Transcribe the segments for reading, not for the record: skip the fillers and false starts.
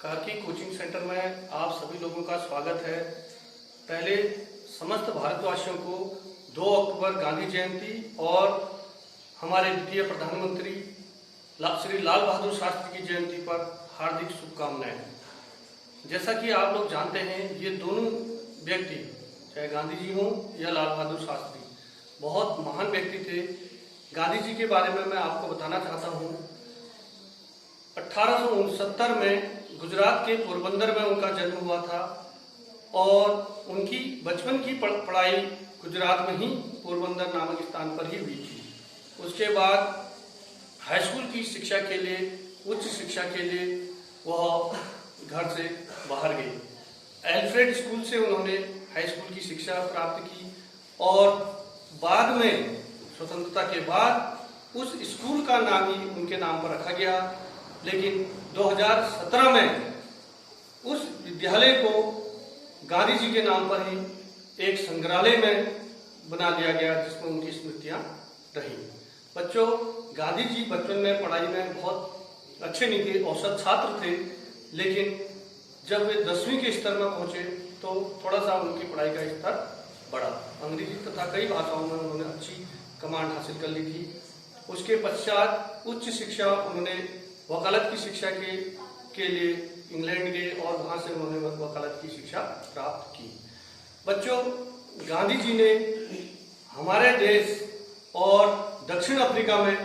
Karki coaching centre में आप सभी लोगों का स्वागत है। पहले समस्त भारतवासियों को 2 अक्टूबर गांधी जयंती और हमारे द्वितीय प्रधानमंत्री श्री लाल बहादुर शास्त्री की जयंती पर हार्दिक शुभकामनाएं। जैसा कि आप लोग जानते हैं, ये दोनों व्यक्ति चाहे गांधी जी हों या लाल बहादुर शास्त्री बहुत महान व्यक्ति थे। गांधी जी के बारे में मैं आपको बताना चाहता हूँ। 1869 में गुजरात के पोरबंदर में उनका जन्म हुआ था और उनकी बचपन की पढ़ाई गुजरात में ही पोरबंदर नामक स्थान पर ही हुई थी। उसके बाद हाई स्कूल की शिक्षा के लिए, उच्च शिक्षा के लिए वह घर से बाहर गई। एल्फ्रेड स्कूल से उन्होंने हाई स्कूल की शिक्षा प्राप्त की और बाद में स्वतंत्रता के बाद उस स्कूल का नाम ही उनके नाम पर रखा गया। लेकिन 2017 में उस विद्यालय को गांधी जी के नाम पर ही एक संग्रहालय में बना दिया गया, जिसमें उनकी स्मृतियां रही। बच्चों, गांधी जी बचपन में पढ़ाई में बहुत अच्छे नहीं थे, औसत छात्र थे, लेकिन जब वे 10वीं के स्तर में पहुंचे तो थोड़ा सा उनकी पढ़ाई का स्तर बढ़ा। अंग्रेजी तथा कई भाषाओं में उन्होंने अच्छी कमांड हासिल कर ली थी। उसके पश्चात उच्च शिक्षा उन्होंने वकालत की शिक्षा के लिए इंग्लैंड गए और वहां से उन्होंने वकालत की शिक्षा प्राप्त की। बच्चों, गांधी जी ने हमारे देश और दक्षिण अफ्रीका में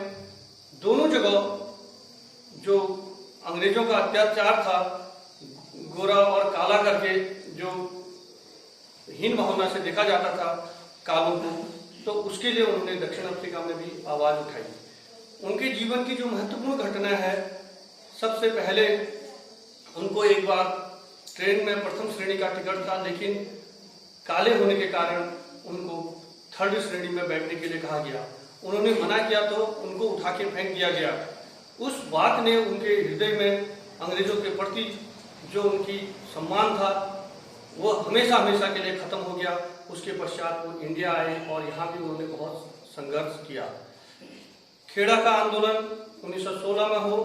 दोनों जगह जो अंग्रेजों का अत्याचार था, गोरा और काला करके जो हीन भावना से देखा जाता था कालों को, तो उसके लिए उन्होंने दक्षिण अफ्रीका में भी आवाज उठाई। उनके जीवन की जो महत्वपूर्ण घटना है, सबसे पहले उनको एक बार ट्रेन में प्रथम श्रेणी का टिकट था, लेकिन काले होने के कारण उनको 3rd श्रेणी में बैठने के लिए कहा गया। उन्होंने मना किया तो उनको उठा के फेंक दिया गया। उस बात ने उनके हृदय में अंग्रेजों के प्रति जो उनकी सम्मान था वो हमेशा हमेशा के लिए खत्म हो गया। उसके पश्चात वो इंडिया आए और यहाँ भी उन्होंने बहुत संघर्ष किया। खेड़ा का आंदोलन 1916 में हो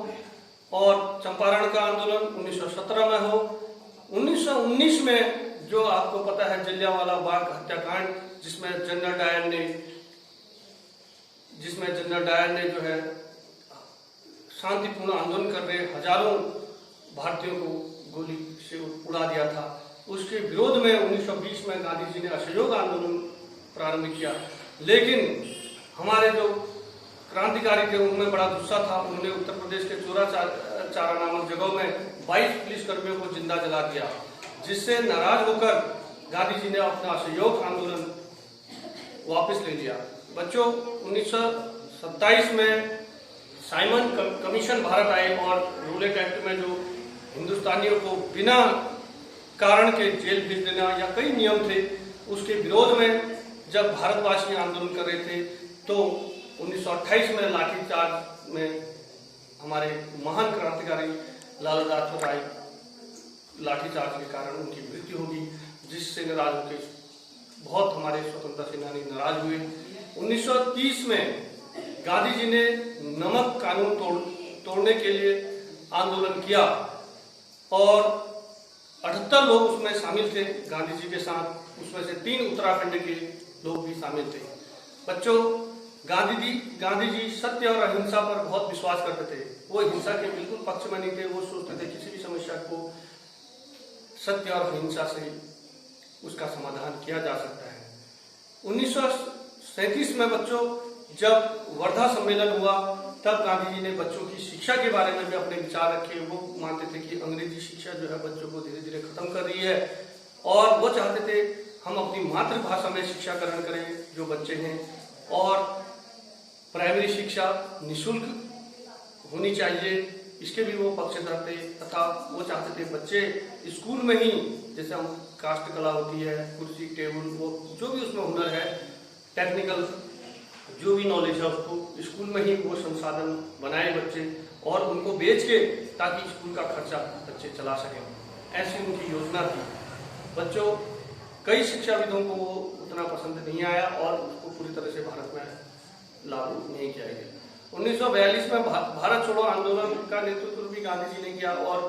और चंपारण का आंदोलन 1917 में हो। 1919 में जो आपको पता है जलियांवाला बाग हत्याकांड, जिसमें जनरल डायर ने जो है शांतिपूर्ण आंदोलन कर रहे हजारों भारतीयों को गोली से उड़ा दिया था। उसके विरोध में 1920 में गांधी जी ने असहयोग आंदोलन प्रारंभ किया। लेकिन हमारे जो क्रांतिकारी थे उनमें बड़ा गुस्सा था। उन्होंने उत्तर प्रदेश के चोरा नामक जगहों में 22 पुलिसकर्मियों को जिंदा जला दिया, जिससे नाराज होकर गांधी जी ने अपना असहयोग आंदोलन वापस ले लिया। बच्चों, 1927 में साइमन कमीशन भारत आए और रूलेट एक्ट में जो हिंदुस्तानियों को बिना कारण के जेल भेज देना या कई नियम थे, उसके विरोध में जब भारतवासी आंदोलन कर रहे थे तो 1928 में लाठीचार्ज में हमारे महान क्रांतिकारी लाला लाजपत राय लाठीचार्ज के कारण उनकी मृत्यु होगी, जिससे नाराज होकर बहुत हमारे स्वतंत्रता सेनानी नाराज हुए। 1930 में गांधी जी ने नमक कानून तोड़ने के लिए आंदोलन किया और 78 लोग उसमें शामिल थे गांधी जी के साथ। उसमें से 3 उत्तराखंड के लोग भी शामिल थे। बच्चों, गांधी जी सत्य और अहिंसा पर बहुत विश्वास करते थे। वो हिंसा के बिल्कुल पक्ष में नहीं थे। वो सोचते थे किसी भी समस्या को सत्य और अहिंसा से उसका समाधान किया जा सकता है। 1937 में बच्चों, जब वर्धा सम्मेलन हुआ, तब गांधी जी ने बच्चों की शिक्षा के बारे में भी अपने विचार रखे। वो मानते थे कि अंग्रेजी शिक्षा जो है बच्चों को धीरे धीरे खत्म कर रही है और वो चाहते थे हम अपनी मातृभाषा में शिक्षा ग्रहण करें जो बच्चे हैं, और प्राइमरी शिक्षा निःशुल्क होनी चाहिए, इसके भी वो पक्षधर थे। तथा वो चाहते थे बच्चे स्कूल में ही, जैसे हम काष्ठ कला होती है, कुर्सी टेबल, वो जो भी उसमें हुनर है, टेक्निकल जो भी नॉलेज है, उसको स्कूल में ही वो संसाधन बनाए बच्चे और उनको बेच के ताकि स्कूल का खर्चा बच्चे चला सकें। ऐसी उनकी योजना थी। बच्चों, कई शिक्षाविदों को वो उतना पसंद नहीं आया और उसको पूरी तरह से भारत में लागू नहीं किया गया। 1942 में भारत छोड़ो आंदोलन का नेतृत्व भी गांधी जी ने किया और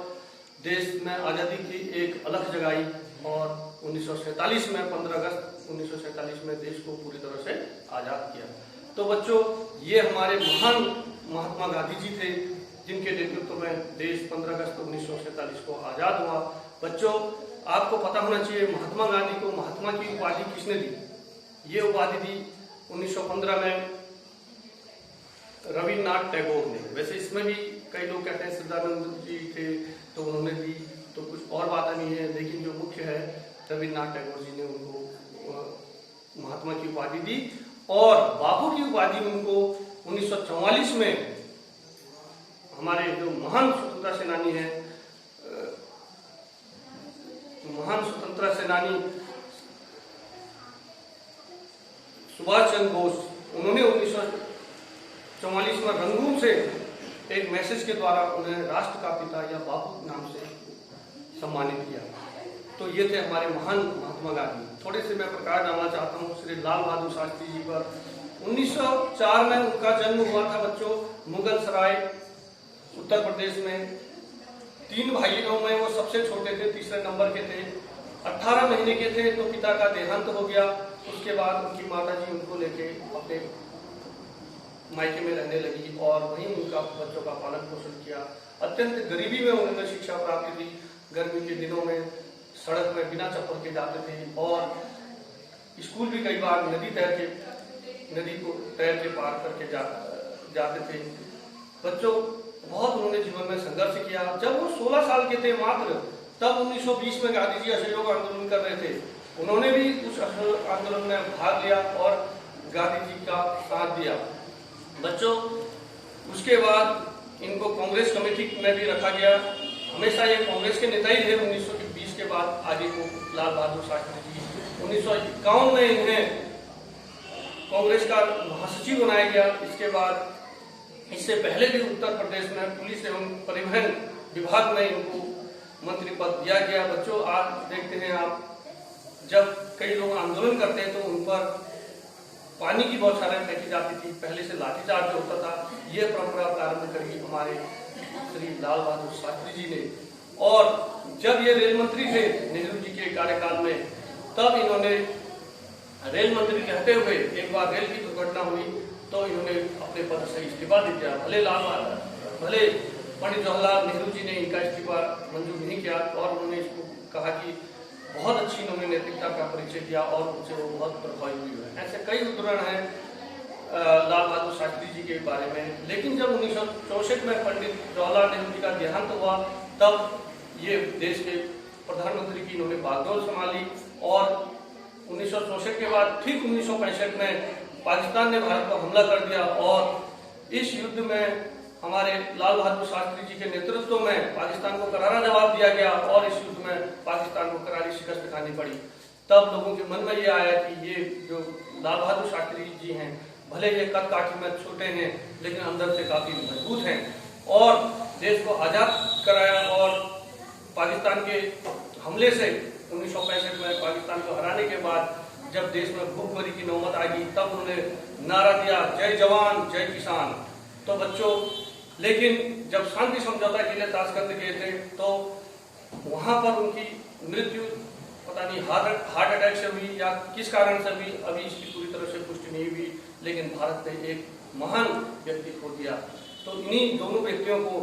देश में आज़ादी की एक अलख जगाई और 1947 में 15 अगस्त 1947 में देश को पूरी तरह से आज़ाद किया। तो बच्चों, ये हमारे महान महात्मा गांधी जी थे, जिनके नेतृत्व में देश 15 अगस्त 1947 को आज़ाद हुआ। बच्चों, आपको पता होना चाहिए महात्मा गांधी को महात्मा की उपाधि किसने दी। ये उपाधि दी 1915 में रविन्द्रनाथ टैगोर ने। वैसे इसमें भी कई लोग कहते हैं सदानंद जी थे तो उन्होंने दी, तो कुछ और बात नहीं है, लेकिन जो मुख्य है रविन्द्रनाथ टैगोर जी ने उनको महात्मा की उपाधि दी। और बापू की उपाधि उनको 1944 में हमारे जो महान स्वतंत्रता सेनानी है, महान स्वतंत्रता सेनानी सुभाष चंद्र बोस, उन्होंने 1944 में रंगून से एक मैसेज के द्वारा उन्हें राष्ट्र का पिता या बापू नाम से सम्मानित किया। तो ये थे हमारे महान महात्मा गांधी। थोड़े से मैं प्रकाश डालना चाहता हूँ श्री लाल बहादुर शास्त्री जी पर। 1904 में उनका जन्म हुआ था बच्चों, मुगल सराय उत्तर प्रदेश में। 3 भाइयों में वो सबसे छोटे थे, तीसरे नंबर के थे। 18 महीने के थे तो पिता का देहांत हो गया। उसके बाद उनकी माता जी उनको लेके अपने मायके में रहने लगी और वहीं उनका बच्चों का पालन पोषण किया। अत्यंत गरीबी में उन्होंने शिक्षा प्राप्त की। गर्मी के दिनों में सड़क में बिना चप्पल के जाते थे और स्कूल भी कई बार नदी को तैर के पार करके जाते थे। बच्चों, बहुत उन्होंने जीवन में संघर्ष किया। जब वो 16 साल के थे मात्र, तब 1920 में गांधी जी असहयोग आंदोलन कर रहे थे। उन्होंने भी उस आंदोलन में भाग लिया और गांधी जी का साथ दिया। बच्चों, उसके बाद इनको कांग्रेस कमेटी में भी रखा गया। हमेशा ये कांग्रेस के नेता ही थे। 1920 के बाद आगे को लाल बहादुर शास्त्री जी, 1951 में इन्हें कांग्रेस का महासचिव बनाया गया। इसके बाद इससे पहले भी उत्तर प्रदेश में पुलिस एवं परिवहन विभाग में इनको मंत्री पद दिया गया। बच्चों, आज देखते हैं आप, जब कई लोग आंदोलन करते हैं तो उन पर पानी की बौछारें फेंकी जाती थी, पहले से लाठीचार्ज होता था। ये परंपरा प्रारंभ करी हमारे श्री लाल बहादुर शास्त्री जी ने। और जब ये रेल मंत्री थे नेहरू जी के कार्यकाल में, तब इन्होंने रेल मंत्री रहते हुए एक बार रेल की दुर्घटना हुई तो इन्होंने अपने पद से इस्तीफा दे दिया। भले पंडित जवाहरलाल नेहरू जी ने इनका इस्तीफा मंजूर नहीं किया और उन्होंने इसको कहा कि बहुत अच्छी इन्होंने नैतिकता का परिचय दिया और उनसे वो बहुत प्रभावित हुई है। ऐसे कई उदाहरण हैं लाल बहादुर शास्त्री जी के बारे में। लेकिन जब 1964 में पंडित जवाहरलाल नेहरू जी का देहांत हुआ, तब ये देश के प्रधानमंत्री की इन्होंने बागडोर संभाली। और 1964 के बाद ठीक 1965 में पाकिस्तान ने भारत पर हमला कर दिया और इस युद्ध में हमारे लाल बहादुर शास्त्री जी के नेतृत्व में पाकिस्तान को करारा जवाब दिया गया और इस युद्ध में पाकिस्तान को करारी शिकस्त खानी पड़ी। तब लोगों के मन में ये आया कि ये जो लाल बहादुर शास्त्री जी हैं, भले ये कद काठी में छोटे हैं लेकिन अंदर से काफी मजबूत हैं और देश को आजाद कराया। और पाकिस्तान के हमले से 1965 में पाकिस्तान को हराने के बाद जब देश में भूखमरी की नौबत आ गई, तब उन्होंने नारा दिया, जय जवान जय किसान। तो बच्चों, लेकिन जब शांति समझौता के लिए ताशकंद गए थे तो वहां पर उनकी मृत्यु पता नहीं हार्ट अटैक से हुई या किस कारण से हुई, अभी इसकी पूरी तरह से पुष्टि नहीं हुई। लेकिन भारत ने एक महान व्यक्ति खो दिया। तो इन्हीं दोनों व्यक्तियों को,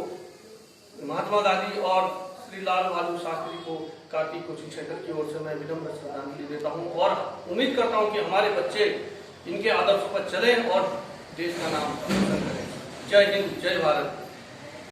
महात्मा गांधी और श्री लाल बहादुर शास्त्री को, कार्तिक कोचिंग सेंटर की ओर से मैं विनम्र श्रद्धांजलि देता हूँ और उम्मीद करता हूँ कि हमारे बच्चे इनके आदर्शों पर चलें और देश का नाम रोशन करें। जय हिंद, जय भारत।